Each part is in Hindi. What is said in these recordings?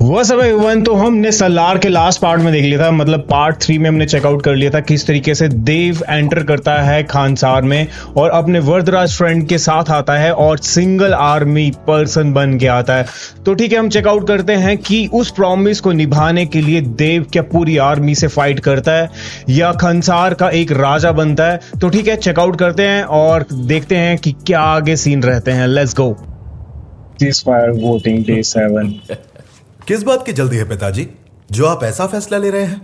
वो सब एवरीवन, तो हमने सलार के लास्ट पार्ट में देख लिया था, मतलब पार्ट 3 में हमने चेकआउट कर लिया था किस तरीके से देव एंटर करता है खानसार में और अपने वरदराज फ्रेंड के साथ आता है और सिंगल आर्मी पर्सन बन के आता है। तो ठीक है, हम चेकआउट करते हैं कि उस प्रॉमिस को निभाने के लिए देव क्या पूरी आर्मी से फाइट करता है या खानसार का एक राजा बनता है। तो ठीक है, चेकआउट करते हैं और देखते हैं कि क्या आगे सीन रहते हैं। Let's go. Fire voting day 7। किस बात की जल्दी है पिताजी, जो आप ऐसा फैसला ले रहे हैं?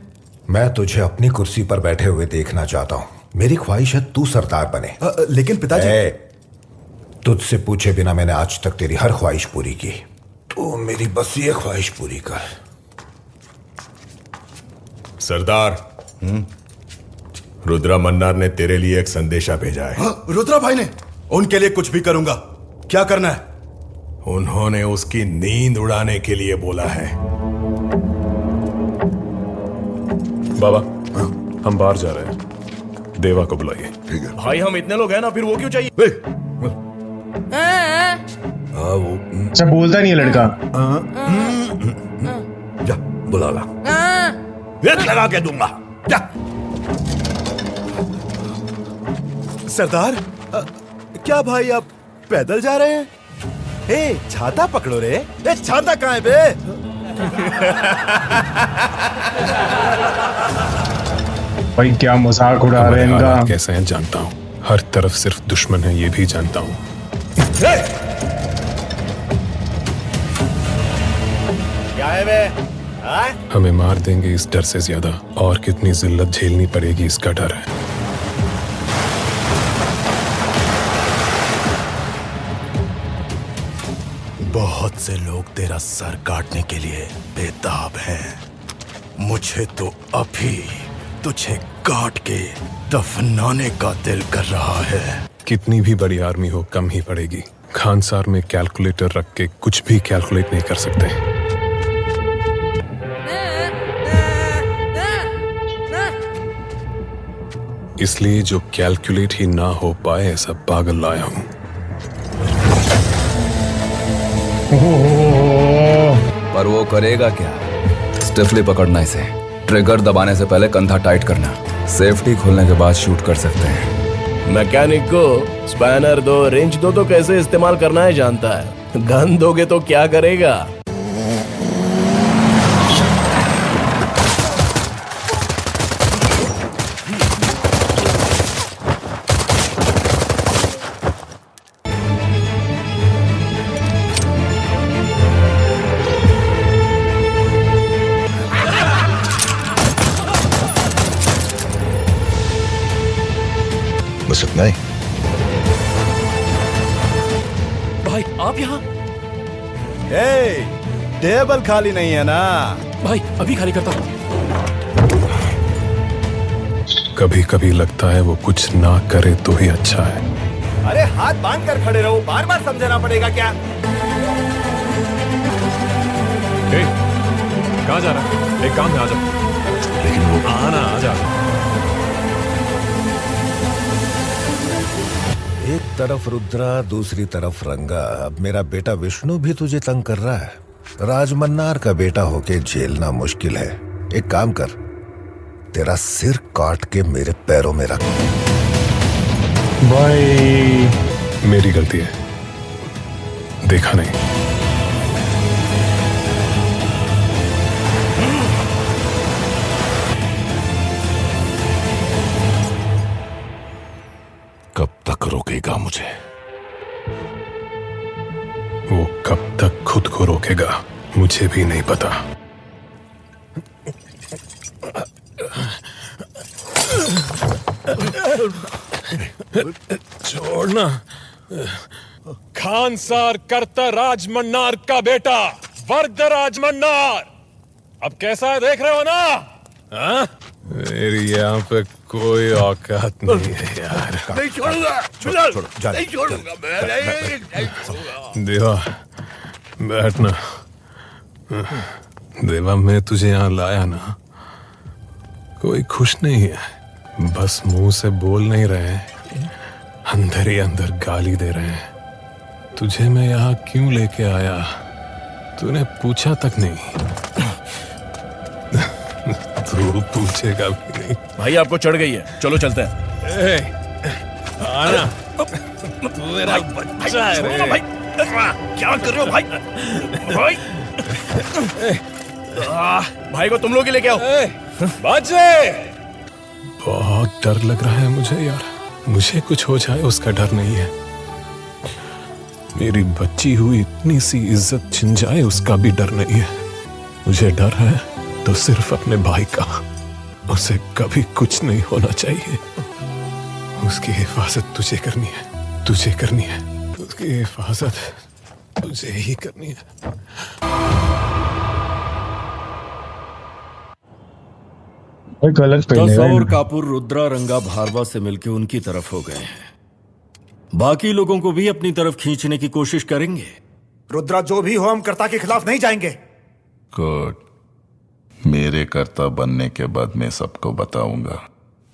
मैं तुझे अपनी कुर्सी पर बैठे हुए देखना चाहता हूँ। मेरी ख्वाहिश है तू सरदार बने। लेकिन पिताजी। तुझसे पूछे बिना मैंने आज तक तेरी हर ख्वाहिश पूरी की, तो मेरी बस ये ख्वाहिश पूरी कर। सरदार, रुद्रा मन्नार ने तेरे लिए एक संदेशा भेजा है। रुद्रा भाई ने? उनके लिए कुछ भी करूंगा। क्या करना है? उन्होंने उसकी नींद उड़ाने के लिए बोला है। बाबा, हम बाहर जा रहे हैं, देवा को बुलाइए। ठीक है भाई, हम इतने लोग हैं ना, फिर वो क्यों चाहिए? अच्छा, बोलता नहीं है लड़का। जा बुला ला। लगा के दूंगा। जा। सरदार, क्या भाई आप पैदल जा रहे हैं? छाता पकड़ो रे। छाता कहाँ है बे? भाई क्या मजाक उड़ा रहे हैं इनका। कैसे हैं जानता हूँ, हर तरफ सिर्फ दुश्मन है ये भी जानता हूँ। क्या है बे? हमें मार देंगे इस डर से ज्यादा और कितनी जिल्लत झेलनी पड़ेगी इसका डर है। बहुत से लोग तेरा सर काटने के लिए बेताब हैं। मुझे तो अभी तुझे काट के दफनाने का दिल कर रहा है। कितनी भी बड़ी आर्मी हो कम ही पड़ेगी। खानसार में कैलकुलेटर रख के कुछ भी कैलकुलेट नहीं कर सकते। इसलिए जो कैलकुलेट ही ना हो पाए ऐसा पागल लाया हूं। पर वो करेगा क्या? स्टिफली पकड़ना इसे, ट्रिगर दबाने से पहले कंधा टाइट करना, सेफ्टी खोलने के बाद शूट कर सकते हैं। मैकेनिक को स्पैनर दो, रेंज दो तो कैसे इस्तेमाल करना है जानता है। गन दोगे तो क्या करेगा? बस इतना ही। भाई आप यहाँ? टेबल खाली नहीं है ना? भाई अभी खाली करता हूँ। कभी कभी लगता है वो कुछ ना करे तो ही अच्छा है। अरे हाथ बांध कर खड़े रहो, बार बार समझाना पड़ेगा क्या? कहाँ जा रहा है? एक काम है, आ जा। लेकिन वो आना, आ जा। एक तरफ रुद्रा, दूसरी तरफ रंगा। अब मेरा बेटा विष्णु भी तुझे तंग कर रहा है। राजमन्नार का बेटा होके झेलना मुश्किल है। एक काम कर, तेरा सिर काट के मेरे पैरों में रख। भाई मेरी गलती है, देखा नहीं। कब तक रोकेगा मुझे? वो कब तक खुद को रोकेगा मुझे भी नहीं पता। छोड़ना। खानसार करता राजमन्नार का बेटा वरदराज मन्नार। अब कैसा है देख रहे हो ना? हाँ? मेरी यहाँ पे कोई औकात नहीं है यार। नहीं छोड़ूंगा, नहीं छोड़ूंगा मैं। देवा बैठना। देवा, मैं तुझे यहाँ लाया ना, कोई खुश नहीं है। बस मुंह से बोल नहीं रहे, अंदर ही अंदर गाली दे रहे हैं। तुझे मैं यहाँ क्यों लेके आया तूने पूछा तक नहीं। तू पूछेगा भी नहीं। भाई आपको चढ़ गई है, चलो चलते हैं। ए, आना, तू मेरा बच्चा है रे। भाई क्या कर रहे हो भाई? भाई भाई को तुम लोग ही लेके आओ। बच्चे, बहुत डर लग रहा है मुझे यार। मुझे कुछ हो जाए उसका डर नहीं है, मेरी बच्ची हुई इतनी सी इज्जत छिन जाए उसका भी डर नहीं है। मुझे डर है तो सिर्फ अपने भाई का। उसे कभी कुछ नहीं होना चाहिए। उसकी हिफाजत तुझे करनी है, तुझे करनी है। उसकी हिफाजत तुझे ही करनी है। गलत दस और कापुर रुद्रा रंगा भारवा से मिलकर उनकी तरफ हो गए हैं। बाकी लोगों को भी अपनी तरफ खींचने की कोशिश करेंगे। रुद्रा जो भी हो, हम कर्ता के खिलाफ नहीं जाएंगे। गुड। मेरे कर्ता बनने के बाद मैं सबको बताऊंगा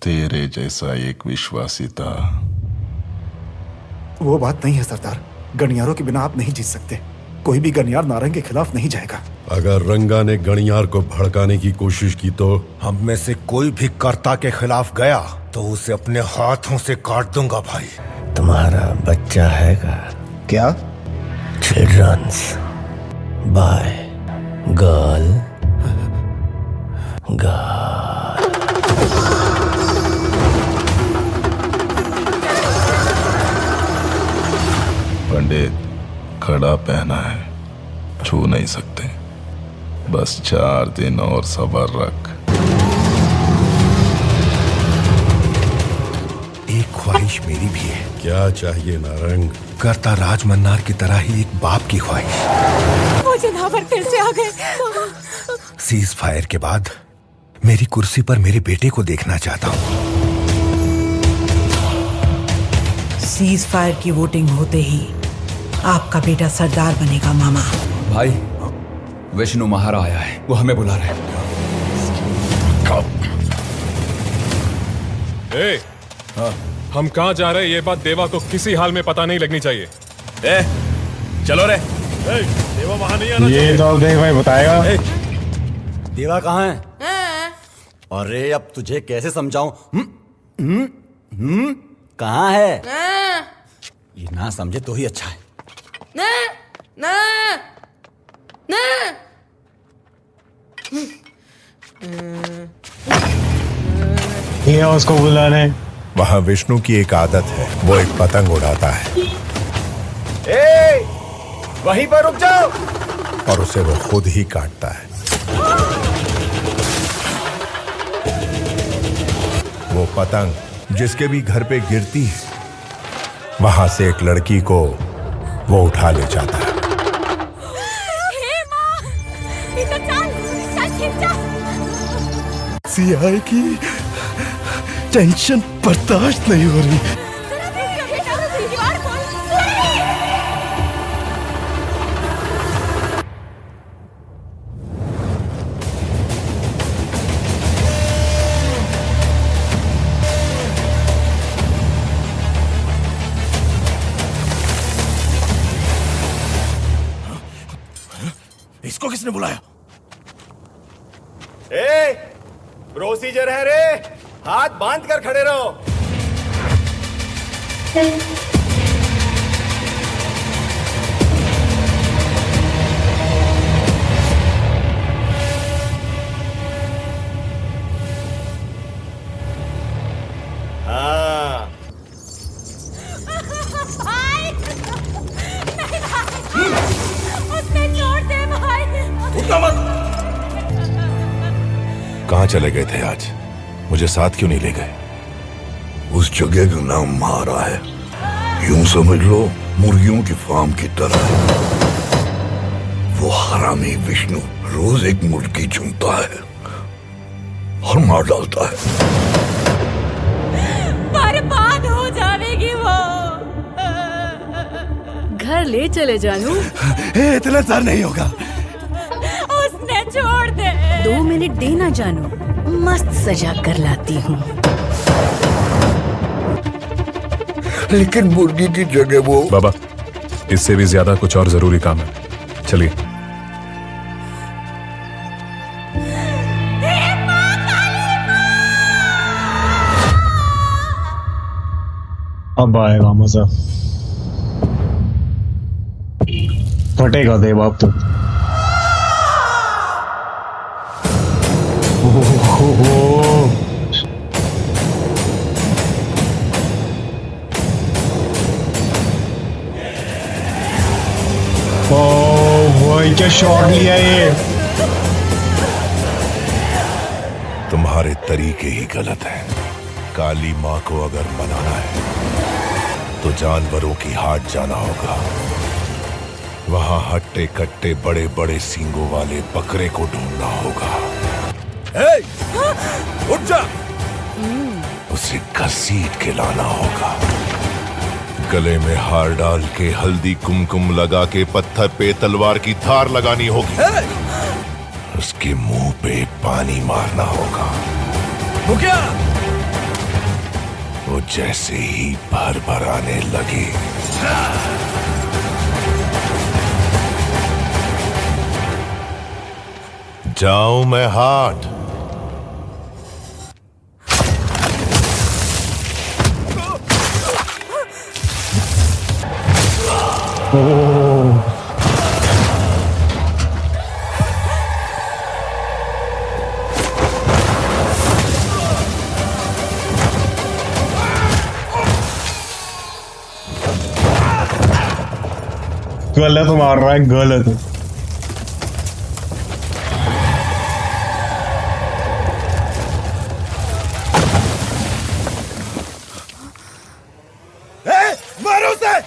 तेरे जैसा एक विश्वासी था। वो बात नहीं है सरदार, गणियारों के बिना आप नहीं जीत सकते। कोई भी गणियार नारंग के खिलाफ नहीं जाएगा। अगर रंगा ने गणियार को भड़काने की कोशिश की तो हम में से कोई भी कर्ता के खिलाफ गया तो उसे अपने हाथों से काट दूंगा भाई। तुम्हारा बच्चा हैगा क्या? Children's by girl girl. पंडित, खड़ा पहना है, छू नहीं सकते। बस 4 दिन और सब्र रख। एक ख्वाहिश मेरी भी है। क्या चाहिए नारंग? कर्ता राजमन्नार की तरह ही एक बाप की ख्वाहिश। वो जनावर फिर से आ गए। सीज फायर के बाद मेरी कुर्सी पर मेरे बेटे को देखना चाहता हूँ। सीज फायर की वोटिंग होते ही आपका बेटा सरदार बनेगा मामा। भाई, विष्णु महारा आया है, वो हमें बुला रहे हैं। ए, हम कहाँ जा रहे हैं ये बात देवा को किसी हाल में पता नहीं लगनी चाहिए। चलो रे। देवा वहां नहीं आना ये तो देख भाई बताएगा। देवा कहाँ है? अरे अब तुझे कैसे समझाऊं? कहाँ है? ये ना समझे तो ही अच्छा है। ये उसको बुलाने। वहाँ विष्णु की एक आदत है, वो एक पतंग उड़ाता है। वहीं पर रुक जाओ। और उसे वो खुद ही काटता है। वो पतंग जिसके भी घर पे गिरती है, वहां से एक लड़की को वो उठा ले जाता है। सीआई की टेंशन बर्दाश्त नहीं हो रही। इसको किसने बुलाया? प्रोसीजर है रे, हाथ बांध कर खड़े रहो। हाँ। उसने छोड़ दे भाई। उठना मत। कहाँ चले गए थे आज? मुझे साथ क्यों नहीं ले गए? उस जगह का नाम महारा है। यूं समझ लो मुर्गियों की फार्म की तरह। वो हरामी विष्णु रोज एक मुर्गी चुनता है और मार डालता है। बर्बाद हो जाएगी वो। घर ले चले जानू। इतना सर नहीं होगा। उसने छोड़ दे। 2 मिनट देना जानू, मस्त सजा कर लाती हूँ। लेकिन मुर्गी की जगह वो। बाबा, इससे भी ज्यादा कुछ और जरूरी काम है, चलिए। अब आएगा मजा, फटेगा देव अब तो। भाई क्या शॉट लिया ये। तुम्हारे तरीके ही गलत हैं। काली माँ को अगर मनाना है तो जानवरों की हाट जाना होगा। वहां हट्टे कट्टे बड़े बड़े सींगों वाले बकरे को ढूंढना होगा। उठ जा। उसे घसीट के लाना होगा। गले में हार डाल के हल्दी कुमकुम लगा के पत्थर पे तलवार की धार लगानी होगी। उसके मुंह पे पानी मारना होगा। वो क्या? वो जैसे ही भर भर आने लगे जाऊं मैं हाट। गलत मार रहा है, गलत। मारो उसे।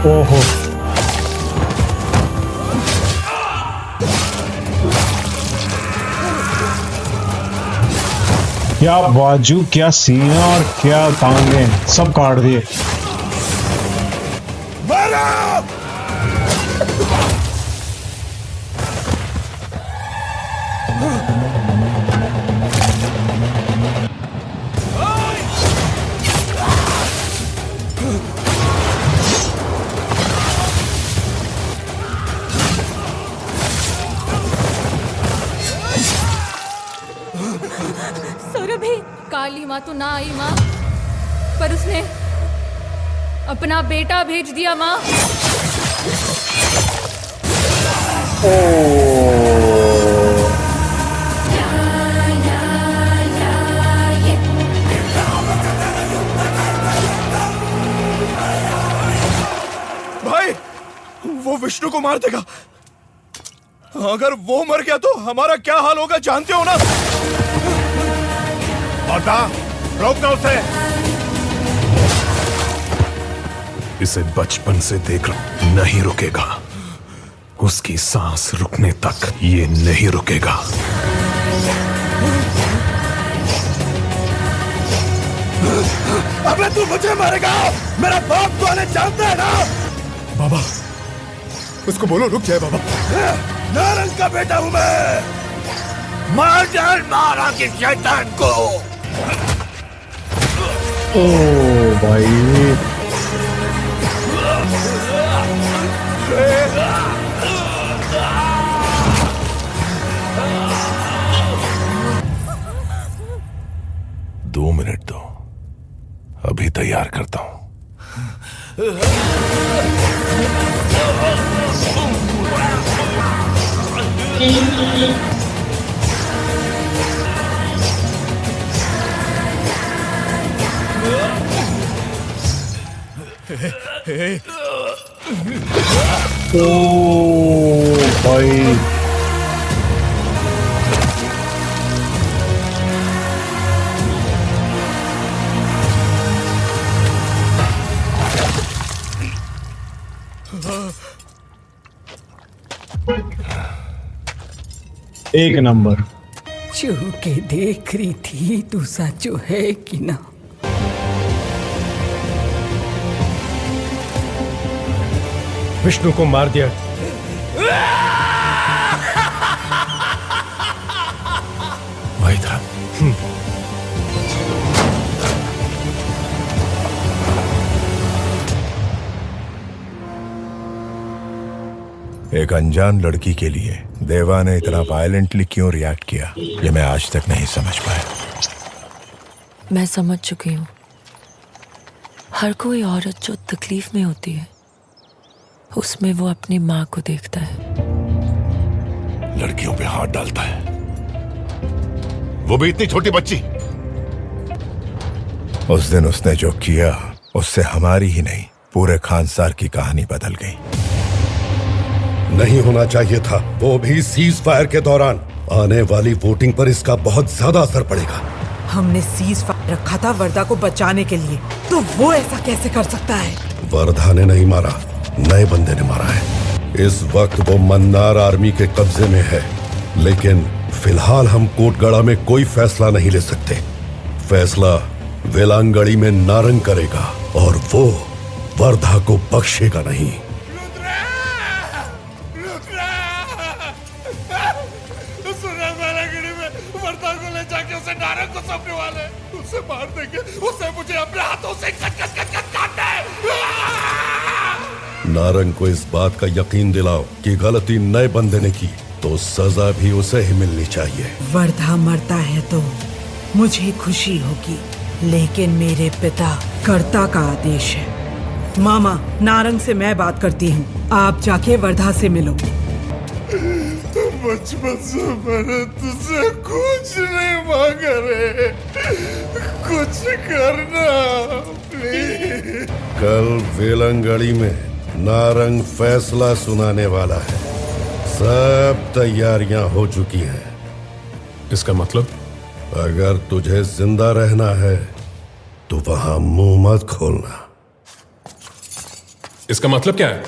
ओहो, क्या बाजू, क्या सीना और क्या टांगे, सब काट दिए। सौरभी, काली माँ तो ना आई माँ, पर उसने अपना बेटा भेज दिया माँ। भाई, वो विष्णु को मार देगा। अगर वो मर गया तो हमारा क्या हाल होगा जानते हो ना? बता, रोक दो उसे। इसे बचपन से देख नहीं रुकेगा। उसकी सांस रुकने तक ये नहीं रुकेगा। अबे तू मुझे मारेगा? मेरा बाप तो आने जानता है ना? बाबा, उसको बोलो रुक जाए बाबा। नारंग का बेटा हूं मैं। मार डाल मारा के शैतान को। ओ भाई, दो मिनट दो, अभी तैयार करता हूं। ओ भाई, एक नंबर। छू के देख रही थी तू सचो है कि ना। विष्णु को मार दिया। वही था। एक अनजान लड़की के लिए देवा ने इतना वायलेंटली क्यों रिएक्ट किया, ये मैं आज तक नहीं समझ पाया। मैं समझ चुकी हूँ। हर कोई औरत जो तकलीफ में होती है, उसमें वो अपनी माँ को देखता है। लड़कियों पे हाथ डालता है, वो भी इतनी छोटी बच्ची। उस दिन उसने जो किया, उससे हमारी ही नहीं पूरे खानसार की कहानी बदल गई। नहीं होना चाहिए था, वो भी सीज फायर के दौरान। आने वाली वोटिंग पर इसका बहुत ज्यादा असर पड़ेगा। हमने सीज फायर रखा था वर्धा को बचाने के लिए, तो वो ऐसा कैसे कर सकता है? वर्धा ने नहीं मारा, नए बंदे ने मारा है। इस वक्त वो मन्नार आर्मी के कब्जे में है, लेकिन फिलहाल हम कोटगढ़ा में कोई फैसला नहीं ले सकते। फैसला वेलांगड़ी में नारंग करेगा, और वो वर्धा को बख्शेगा नहीं। उसे मार देंगे, उसे मुझे अपने हाथों से काटना है। नारंग को इस बात का यकीन दिलाओ कि गलती नए बंदे ने की तो सजा भी उसे ही मिलनी चाहिए। वर्धा मरता है तो मुझे खुशी होगी, लेकिन मेरे पिता कर्ता का आदेश है। मामा, नारंग से मैं बात करती हूँ, आप जाके वर्धा से मिलो। बचपन से मैंने तुझसे कुछ नहीं मांगा रे, कुछ करना प्लीज। कल वेलंगड़ी में नारंग फैसला सुनाने वाला है। सब तैयारियां हो चुकी हैं। इसका मतलब? अगर तुझे जिंदा रहना है तो वहां मुंह मत खोलना। इसका मतलब क्या है?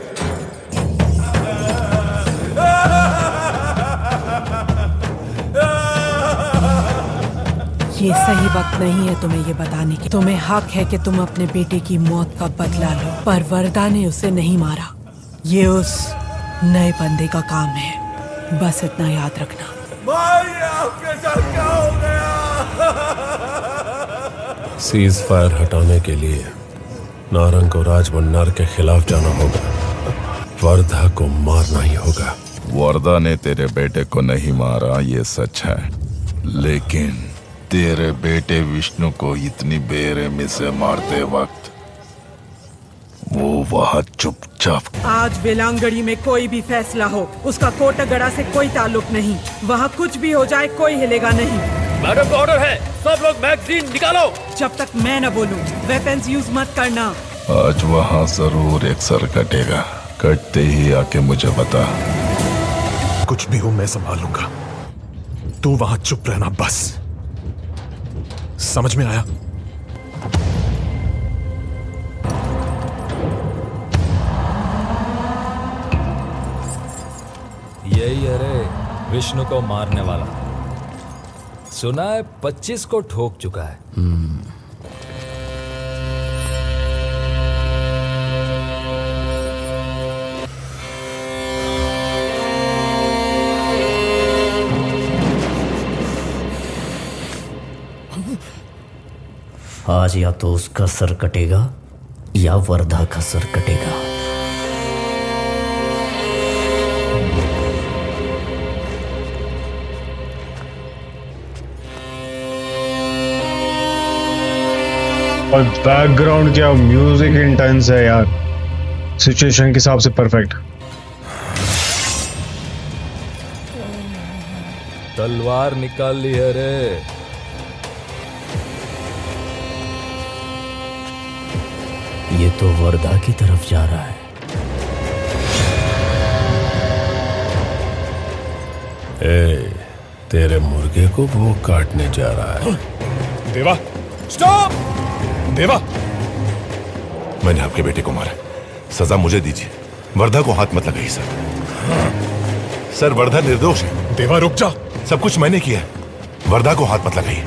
ये सही वक्त नहीं है तुम्हें ये बताने की। तुम्हें हक है कि तुम अपने बेटे की मौत का बदला लो, पर वर्धा ने उसे नहीं मारा। ये उस नए बंदे का काम है, बस इतना याद रखना। भाई, आपके साथ क्या हो गया? सीज फायर हटाने के लिए नारंग को राजमन्नार के खिलाफ जाना होगा। वर्धा को मारना ही होगा। वर्धा ने तेरे बेटे को नहीं मारा, ये सच है, लेकिन तेरे बेटे विष्णु को इतनी बेरहमी से मारते वक्त वो वहां चुपचाप। आज वेलांगड़ी में कोई भी फैसला हो, उसका कोटागढ़ा से कोई ताल्लुक नहीं। वहाँ कुछ भी हो जाए कोई हिलेगा नहीं। मैडम का ऑर्डर है, सब लोग मैगजीन निकालो। जब तक मैं न बोलूं, वेपन्स यूज मत करना। आज वहां जरूर एक सर कटेगा, कटते ही आके मुझे बता। कुछ भी हो मैं संभाल लूंगा, तू वहां चुप रहना बस। समझ में आया? यही अरे विष्णु को मारने वाला। सुना है 25 को ठोक चुका है। आज या तो उसका सर कटेगा या वर्धा का सर कटेगा। और बैकग्राउंड क्या म्यूजिक इंटेंस है यार, सिचुएशन के हिसाब से परफेक्ट। तलवार निकाल ली है रे। ये तो वर्धा की तरफ जा रहा है। ए, तेरे मुर्गे को वो काटने जा रहा है। देवा, स्टॉप! देवा, मैंने आपके बेटे को मारा, सजा मुझे दीजिए। वर्धा को हाथ मत लगाइए सर। सर, वर्धा निर्दोष है। देवा रुक जा। सब कुछ मैंने किया है, वर्धा को हाथ मत लगाइए।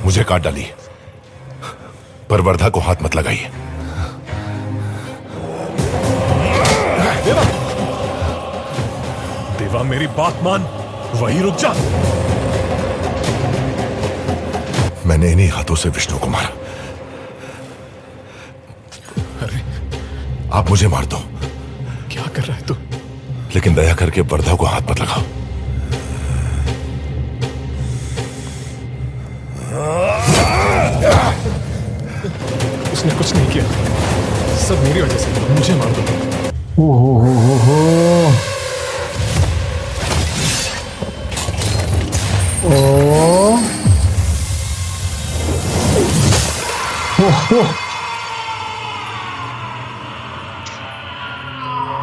मुझे काट डालिए, पर वर्धा को हाथ मत लगाइए। देवा मेरी बात मान, वही रुक जा। मैंने इन्हीं हाथों से विष्णु को मारा। अरे आप मुझे मार दो, क्या कर रहा है तू? लेकिन दया करके वर्धा को हाथ मत लगाओ। उसने कुछ नहीं किया, सब मेरी वजह से। मुझे मार दो।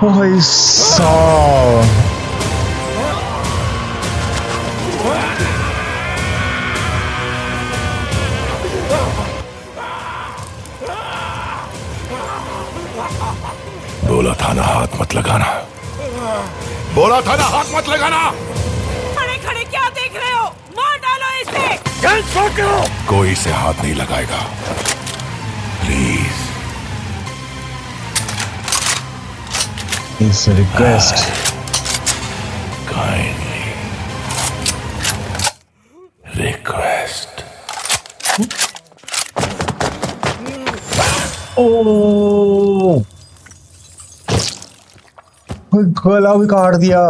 भाई साहब, बोला था ना हाथ मत लगाना, बोला था ना हाथ मत लगाना। खड़े खड़े क्या देख रहे हो? मार डालो इसे। कोई इसे हाथ नहीं लगाएगा, please. It's a request. Kindly request. ओ, गला भी काट दिया।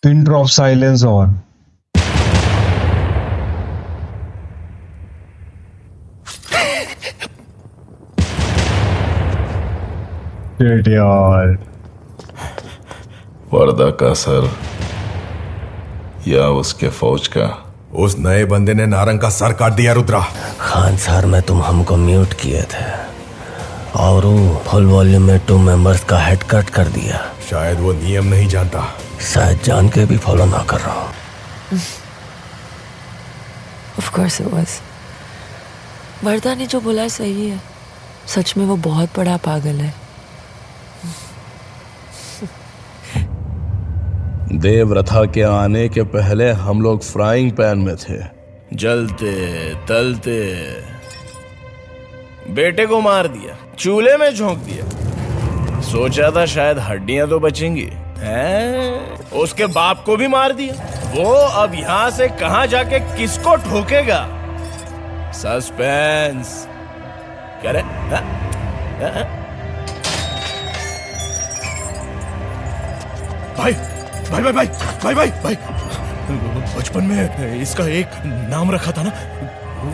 Pin drop silence on. यार, वर्दा का सर या उसके फौज का? उस नए बंदे ने नारंग का सर काट दिया रुद्रा। खान सर में तुम हमको म्यूट किए थे और वो फुल वॉल्यूम में 2 मेंबर्स का हेड कट कर दिया। शायद वो नियम नहीं जानता, शायद जान के भी फॉलो ना कर रहा हूँ। Of course it was. वर्दा ने जो बोला सही है, सच में वो बहुत बड़ा पागल है। देवरथा के आने के पहले हम लोग फ्राइंग पैन में थे, जलते तलते। बेटे को मार दिया, चूल्हे में झोंक दिया। सोचा था शायद हड्डियां तो बचेंगी, हैं? उसके बाप को भी मार दिया। वो अब यहां से कहां जाके किसको ठोकेगा? सस्पेंस। क्या रे? भाई भाई भाई भाई भाई भाई, बचपन में इसका एक नाम रखा था ना,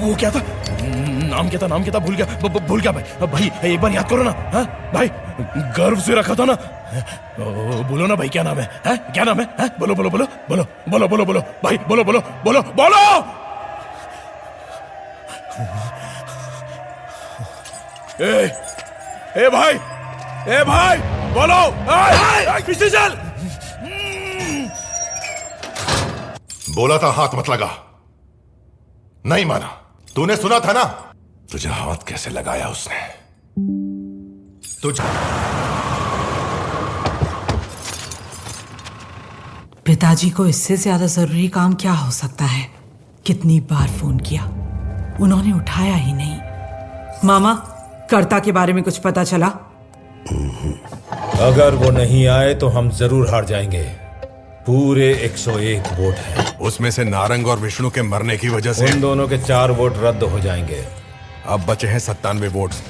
वो क्या था? नाम क्या था भूल गया भाई एक बार याद करो ना। हाँ भाई, गर्व से रखा था ना। बोलो ना भाई, क्या नाम है? क्या नाम है? बोलो बोलो बोलो बोलो बोलो बोलो बोलो भाई, बोलो बोलो बोलो बोलो। ए भाई बोलो, पीछे चल। बोला था हाथ मत लगा, नहीं माना। तूने सुना था ना? तुझे हाथ कैसे लगाया उसने? तुझे पिताजी को इससे ज्यादा जरूरी काम क्या हो सकता है? कितनी बार फोन किया, उन्होंने उठाया ही नहीं। मामा, कर्ता के बारे में कुछ पता चला? अगर वो नहीं आए तो हम जरूर हार जाएंगे। पूरे 101 वोट हैं। उसमें से नारंग और विष्णु के मरने की वजह से उन दोनों के 4 वोट रद्द हो जाएंगे। अब बचे हैं 97 वोट्स।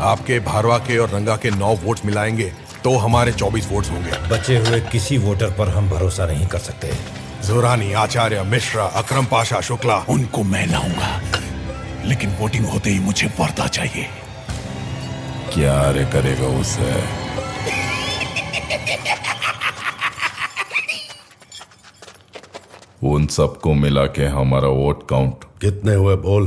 आपके, भारवा के और रंगा के 9 वोट्स मिलाएंगे तो हमारे 24 वोट्स होंगे। बचे हुए किसी वोटर पर हम भरोसा नहीं कर सकते। जोरानी, आचार्य, मिश्रा, अकरम पाशा, शुक्ला, उनको मैं लाऊंगा, लेकिन वोटिंग होते ही मुझे वर्दा चाहिए। क्या रे करेगा उसे? उन सबको मिला के हमारा वोट काउंट कितने हुए बोल?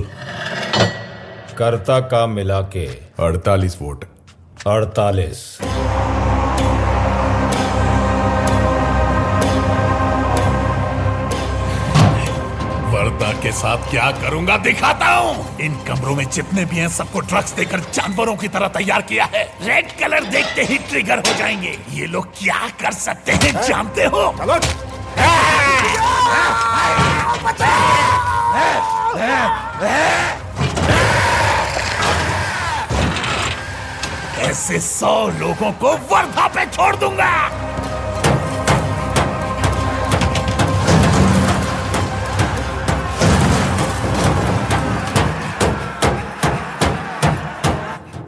कर्ता का मिला के 48 वोट। 48। वर्दा के साथ क्या करूंगा दिखाता हूँ। इन कमरों में जितने भी हैं सबको ड्रग्स देकर जानवरों की तरह तैयार किया है। रेड कलर देखते ही ट्रिगर हो जाएंगे। ये लोग क्या कर सकते हैं जानते हो? चलो। ऐसे 100 लोगों को वर्धा पे छोड़ दूंगा।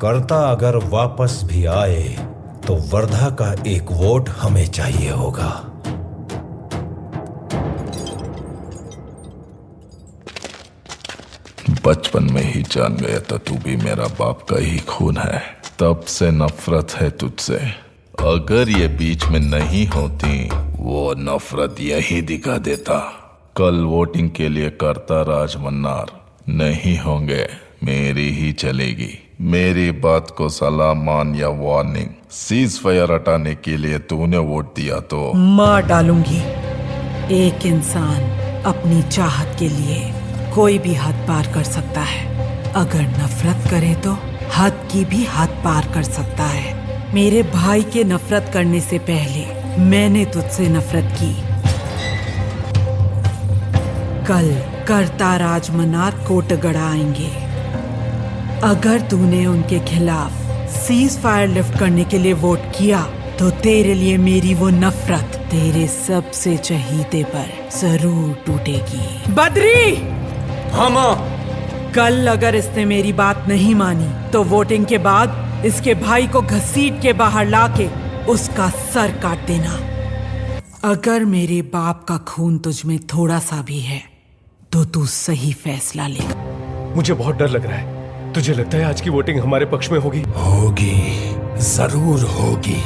कर्ता अगर वापस भी आए तो वर्धा का एक वोट हमें चाहिए होगा। बचपन में ही जान गया था तू भी मेरा बाप का ही खून है। तब से नफरत है तुझसे। अगर ये बीच में नहीं होती वो नफरत यही दिखा देता। कल वोटिंग के लिए करता राज मन्नार नहीं होंगे, मेरी ही चलेगी। मेरी बात को सलाम मान या वार्निंग, सीज फायर हटाने के लिए तूने वोट दिया तो मार डालूंगी। एक इंसान अपनी चाहत के लिए कोई भी हद पार कर सकता है। अगर नफरत करे तो हद की भी हद पार कर सकता है। मेरे भाई के नफरत करने से पहले मैंने तुझसे नफरत की। कल करता राज मन्नार कोटगढ़ आएंगे। अगर तूने उनके खिलाफ सीज फायर लिफ्ट करने के लिए वोट किया तो तेरे लिए मेरी वो नफरत तेरे सबसे चहीते पर जरूर टूटेगी। बद्री! हाँ माँ। कल अगर इसने मेरी बात नहीं मानी तो वोटिंग के बाद इसके भाई को घसीट के बाहर लाके उसका सर काट देना। अगर मेरे बाप का खून तुझ में थोड़ा सा भी है तो तू सही फैसला ले। मुझे बहुत डर लग रहा है। तुझे लगता है आज की वोटिंग हमारे पक्ष में होगी? होगी, जरूर होगी।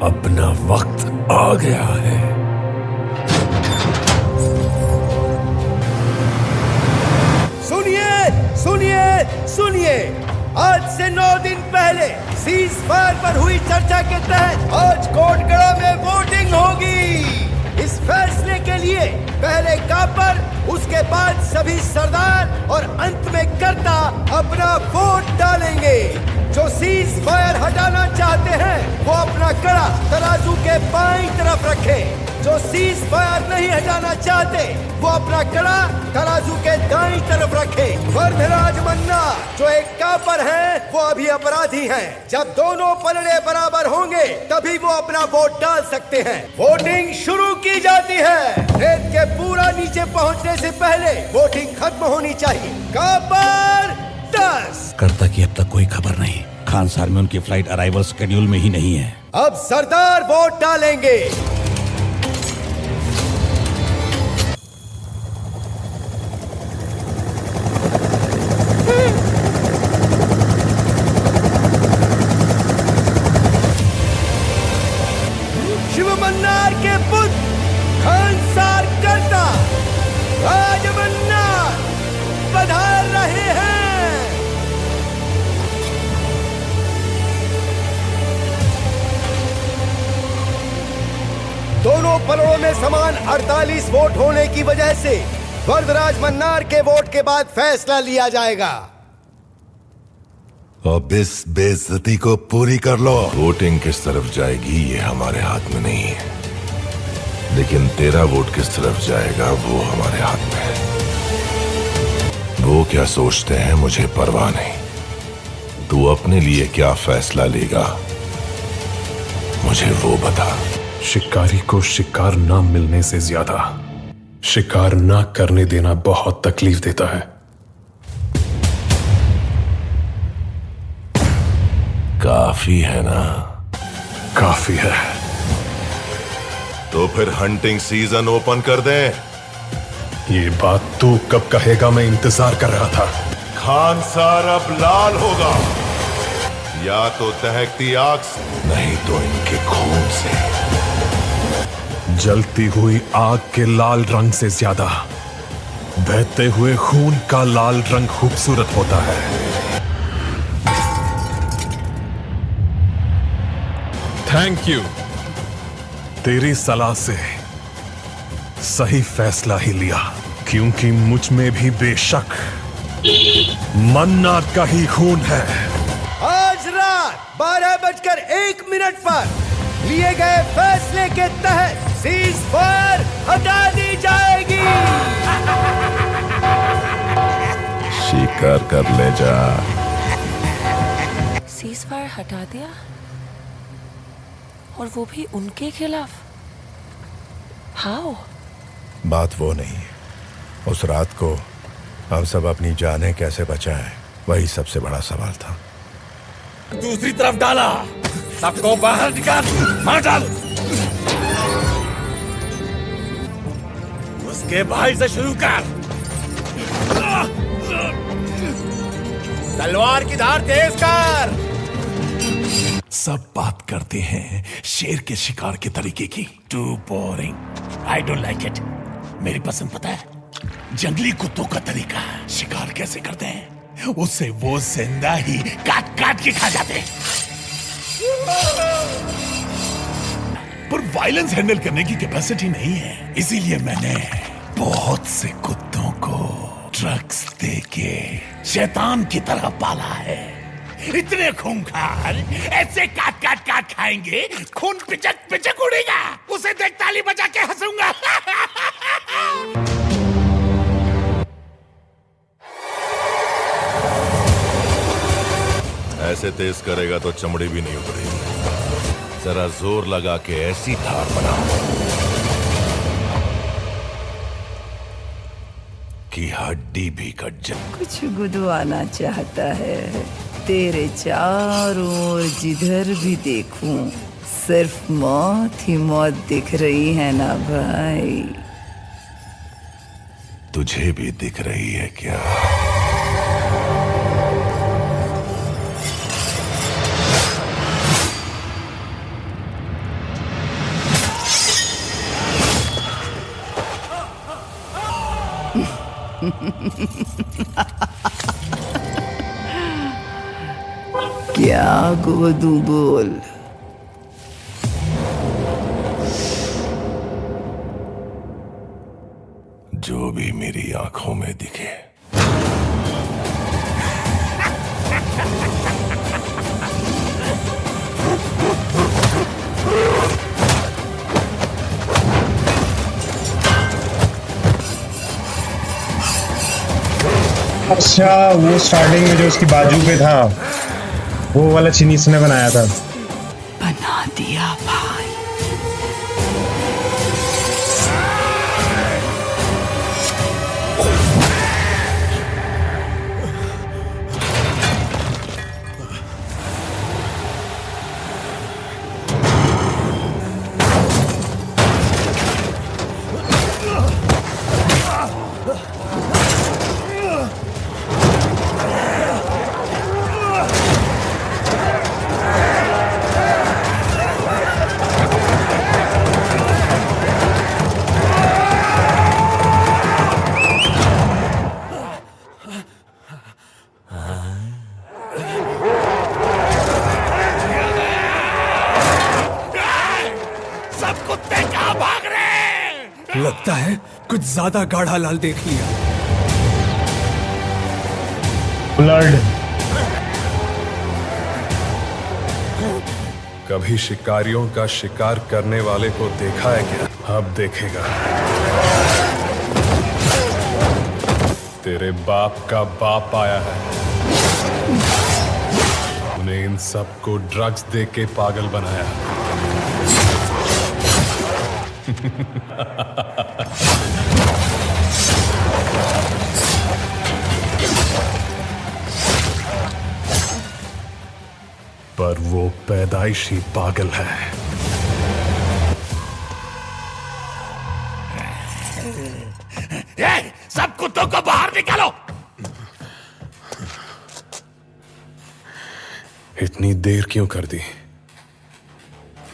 अपना वक्त आ गया है। सुनिए, सुनिए, सुनिए। आज से 9 दिन पहले सीज फायर पर हुई चर्चा के तहत आज कोटगढ़ा में वोटिंग होगी। इस फैसले के लिए पहले कापर, उसके बाद सभी सरदार और अंत में कर्ता अपना वोट डालेंगे। जो सीज फायर हटाना चाहते हैं वो अपना कड़ा तराजू के बाईं तरफ रखे। जो सीज फायर नहीं हटाना चाहते वो अपना कड़ा तराजू के दाईं तरफ रखे। वरदराज मन्नार जो एक कापर है वो अभी अपराधी हैं। जब दोनों पलड़े बराबर होंगे तभी वो अपना वोट डाल सकते हैं। वोटिंग शुरू की जाती है। रेत के पूरा नीचे पहुंचने से पहले वोटिंग खत्म होनी चाहिए। कापर 10। कर्ता की अब तक कोई खबर नहीं। खान सार में उनकी फ्लाइट अराइवल शेड्यूल में ही नहीं है। अब सरदार वोट डालेंगे। शिव मन्नार के पुत्र खान सार कर्ता राज मन्नार पधार रहे हैं। दोनों पलड़ों में समान 48 वोट होने की वजह से वरदराज मन्नार के वोट के बाद फैसला लिया जाएगा। अब इस बेइज्जती को पूरी कर लो। वोटिंग किस तरफ जाएगी ये हमारे हाथ में नहीं है, लेकिन तेरा वोट किस तरफ जाएगा वो हमारे हाथ में है। वो क्या सोचते हैं मुझे परवाह नहीं। तू अपने लिए क्या फैसला लेगा मुझे वो बता। शिकारी को शिकार ना मिलने से ज्यादा शिकार ना करने देना बहुत तकलीफ देता है। काफी है ना? काफी है। तो फिर हंटिंग सीजन ओपन कर दें। ये बात तू कब कहेगा, मैं इंतजार कर रहा था। खान सार अब लाल होगा, या तो दहकती आग से, नहीं तो इनके खून से। जलती हुई आग के लाल रंग से ज्यादा बहते हुए खून का लाल रंग खूबसूरत होता है। Thank you. तेरी सलाह से सही फैसला ही लिया, क्योंकि मुझ में भी बेशक मन्नार का ही खून है। आज रात 12:01 पर लिए गए फैसले के तहत सीज फायर हटा दी जाएगी। शिकार कर ले जा। सीज फायर हटा दिया और वो भी उनके खिलाफ। हाउ? बात वो नहीं, उस रात को हम सब अपनी जानें कैसे बचाएं, वही सबसे बड़ा सवाल था। दूसरी तरफ डाला, सबको बाहर निकाल, मार डाल। उसके भाई से शुरू कर। तलवार की धार तेज कर। सब बात करते हैं शेर के शिकार के तरीके की। Too boring, I don't like it. मेरी पसंद पता है, जंगली कुत्तों का तरीका। शिकार कैसे करते हैं, उसे वो जिंदा ही काट काट के खा जाते हैं। पर वायलेंस हैंडल करने की कैपेसिटी नहीं है, इसीलिए मैंने बहुत से कुत्तों को ड्रग्स देके शैतान की तरह पाला है। इतने खूंखार, ऐसे काट काट काट खाएंगे, खून पिचक पिचक उड़ेगा। उसे देख ताली बजा के हंसूंगा। ऐसे तेज करेगा तो चमड़ी भी नहीं उतरेगी। जरा जोर लगा के ऐसी धार बनाओ कि हड्डी भी कट जाए। कुछ गुदवाना चाहता है। तेरे चारों ओर जिधर भी देखूं सिर्फ मौत ही मौत दिख रही है ना भाई? तुझे भी दिख रही है क्या? क्या गोदू बोल। जो भी मेरी आंखों में दिखे। अच्छा, वो स्टार्टिंग में जो उसकी बाजू पे था, वो वाला चीनी इसने बनाया था। बना दिया भाई। लगता है कुछ ज्यादा गाढ़ा लाल देख लिया। ब्लड। कभी शिकारियों का शिकार करने वाले को देखा है क्या? अब देखेगा। तेरे बाप का बाप आया है, उन्हें इन सबको ड्रग्स दे के पागल बनाया। पर वो पैदाइशी पागल है। सब कुत्तों को बाहर निकालो। इतनी देर क्यों कर दी?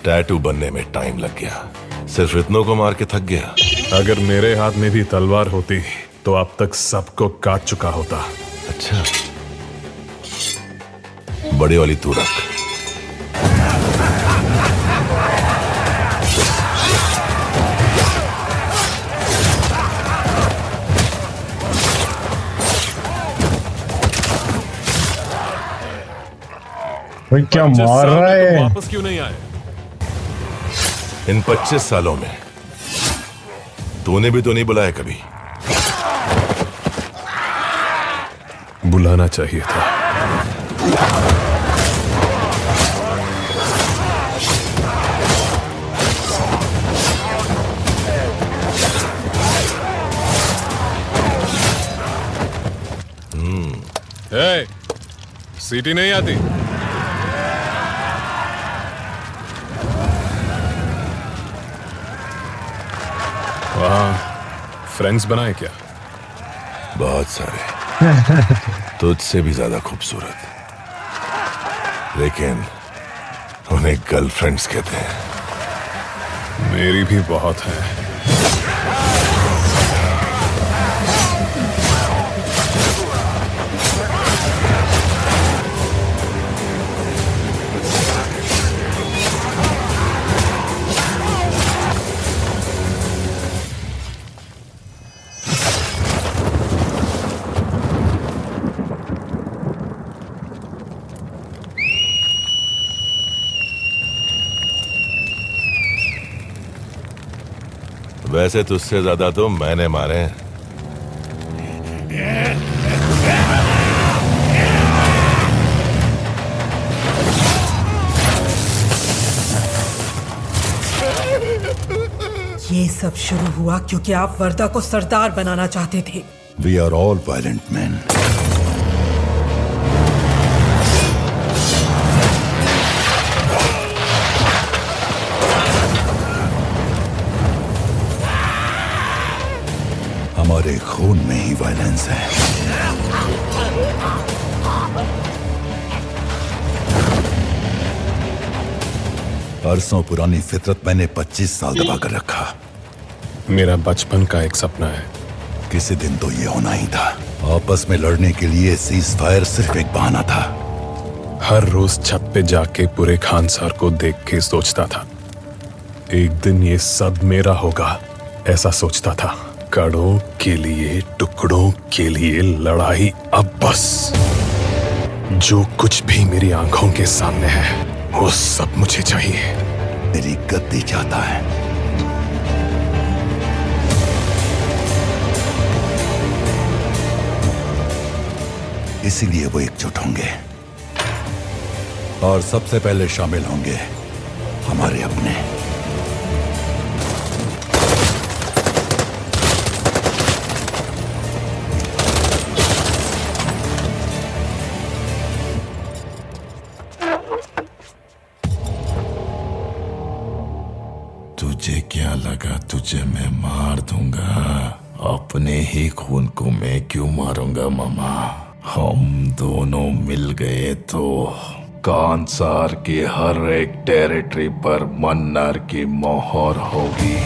टैटू बनने में टाइम लग गया, सिर्फ इतनों को मार के थक गया। अगर मेरे हाथ में भी तलवार होती तो अब तक सबको काट चुका होता। अच्छा, बड़ी वाली तू रख। भाई क्या मार रहा है? वापस क्यों नहीं आए? इन 25 सालों में तूने भी तो नहीं बुलाया कभी। बुलाना चाहिए था। हे, सीटी नहीं आती? वहाँ फ्रेंड्स बनाए क्या? बहुत सारे, तुझसे भी ज्यादा खूबसूरत, लेकिन उन्हें गर्लफ्रेंड्स कहते हैं। मेरी भी बहुत है। वैसे तुझसे ज्यादा तो मैंने मारे हैं। ये सब शुरू हुआ क्योंकि आप वर्दा को सरदार बनाना चाहते थे। We are all violent man. हमारे खून में ही वायलेंस है। बरसों पुरानी फितरत मैंने 25 साल दबा कर रखा। मेरा बचपन का एक सपना है। किसी दिन तो ये होना ही था। आपस में लड़ने के लिए सीज फायर सिर्फ एक बहाना था। हर रोज छत पे जाके पूरे खानसार को देख के सोचता था, एक दिन ये सब मेरा होगा। ऐसा सोचता था। कड़ों के लिए, टुकड़ों के लिए लड़ाई अब बस। जो कुछ भी मेरी आंखों के सामने है वो सब मुझे चाहिए। मेरी गद्दी चाहता है। इसीलिए वो एकजुट होंगे और सबसे पहले शामिल होंगे हमारे अपने। तुझे क्या लगा तुझे मैं मार दूंगा? अपने ही खून को मैं क्यों मारूंगा मामा? हम दोनों मिल गए तो कांसार की हर एक टेरिटरी पर मन्नार की मोहर होगी।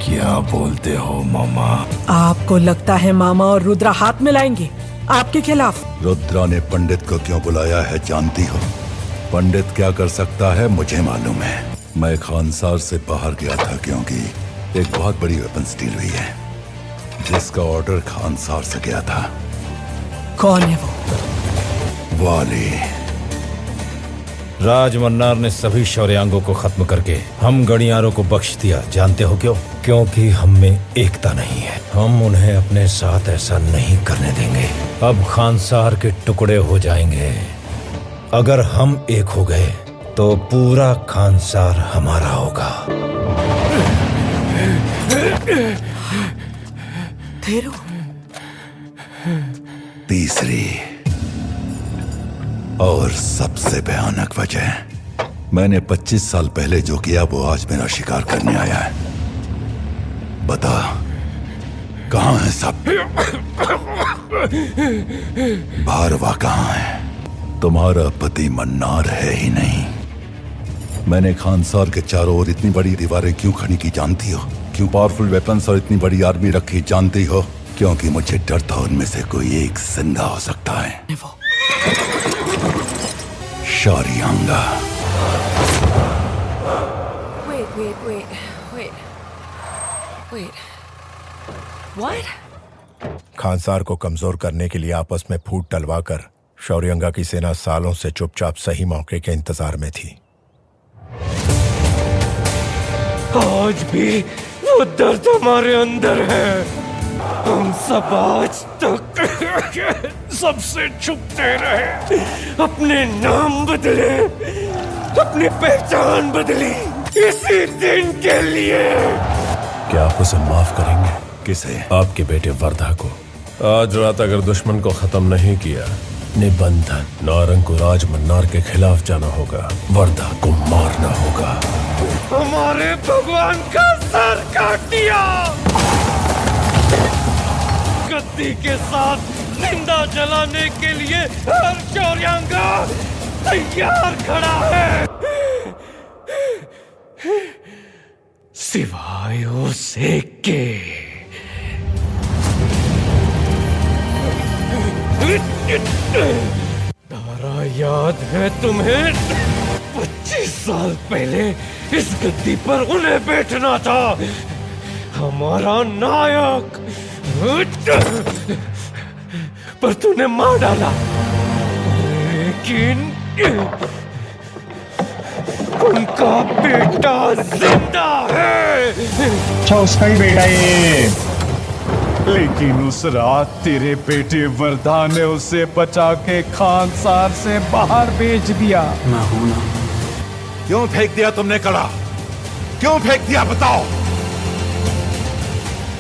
क्या बोलते हो मामा? आपको लगता है मामा और रुद्रा हाथ मिलाएंगे आपके खिलाफ? रुद्रा ने पंडित को क्यों बुलाया है जानती हो? पंडित क्या कर सकता है मुझे मालूम है। मैं खानसार से बाहर गया था क्योंकि एक बहुत बड़ी वेपन डील हुई है जिसका ऑर्डर खानसार से गया था। कौन है वो? वाली। राज मन्नार ने सभी शौर्यांगों को खत्म करके हम गणियारों को बख्श दिया। जानते हो क्यों? क्योंकि हम में एकता नहीं है। हम उन्हें अपने साथ ऐसा नहीं करने देंगे। अब खानसार के टुकड़े हो जाएंगे। अगर हम एक हो गए तो पूरा खानसार हमारा होगा। थेरू। तीसरी और सबसे भयानक वजह, मैंने 25 साल पहले जो किया वो आज मेरा शिकार करने आया है। बता कहां है सब? भारवा कहां है? तुम्हारा पति मन्नार है ही नहीं। मैंने खानसार के चारों ओर इतनी बड़ी दीवारें क्यों खड़ी की जानती हो? क्यों पावरफुल वेपन्स और इतनी बड़ी आर्मी रखी जानती हो? क्योंकि मुझे डर था उनमें से कोई एक जिंदा हो सकता है। शौर्यांगा। खानसार को कमजोर करने के लिए आपस में फूट टलवाकर शौर्यांगा की सेना सालों से चुपचाप सही मौके के इंतजार में थी। आज भी वो दर्द हमारे अंदर है। हम सब आज तक सबसे छुपते रहे, अपने नाम बदले, अपनी पहचान बदली इसी दिन के लिए। क्या आप उसे माफ करेंगे? किसे? आपके बेटे वर्धा को। आज रात अगर दुश्मन को खत्म नहीं किया, निबंधन नारंग को राज मन्नार के खिलाफ जाना होगा, वर्धा को मारना होगा। हमारे भगवान का सर काट दिया। गद्दी के साथ जिंदा जलाने के लिए हर शौर्यांगा तैयार खड़ा है, सिवाय उस एक के। तारा याद है तुम्हें? 25 साल पहले इस गद्दी पर उन्हें बैठना था, हमारा नायक, पर तूने मार डाला। लेकिन उनका बेटा जिंदा है। अच्छा, उसका ही बेटा ये। लेकिन उस रात तेरे बेटे वर्धा ने उसे बचा के खानसार से बाहर भेज दिया। मैं हूं ना। क्यों फेंक दिया तुमने कड़ा? क्यों फेंक दिया बताओ?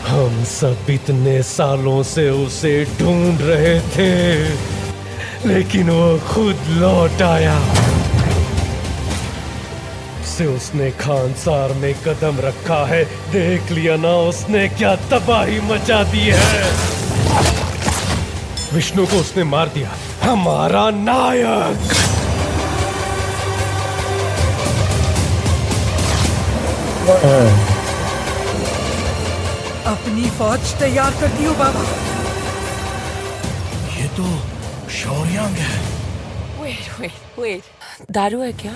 हम सब इतने सालों से उसे ढूंढ रहे थे, लेकिन वो खुद लौट आया। से उसने खानसार में कदम रखा है, देख लिया ना उसने क्या तबाही मचा दी है। विष्णु को उसने मार दिया, हमारा नायक। अपनी फौज तैयार करती हूँ बाबा। ये तो शौर्यांग है। वेट, दारू है क्या?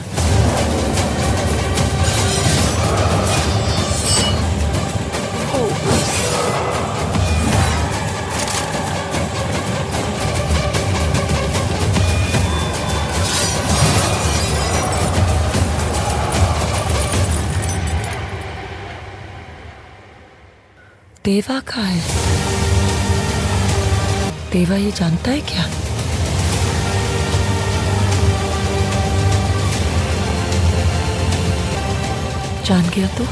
देवा कहाँ है? देवा ये जानता है क्या? जान गया तो?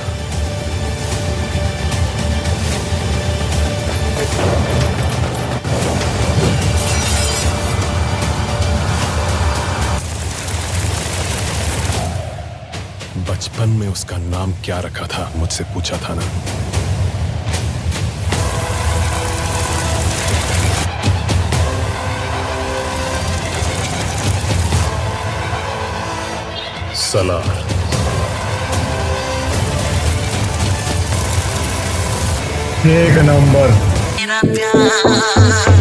बचपन में उसका नाम क्या रखा था? मुझसे पूछा था ना। सलार। एक नंबर। मेरा प्यार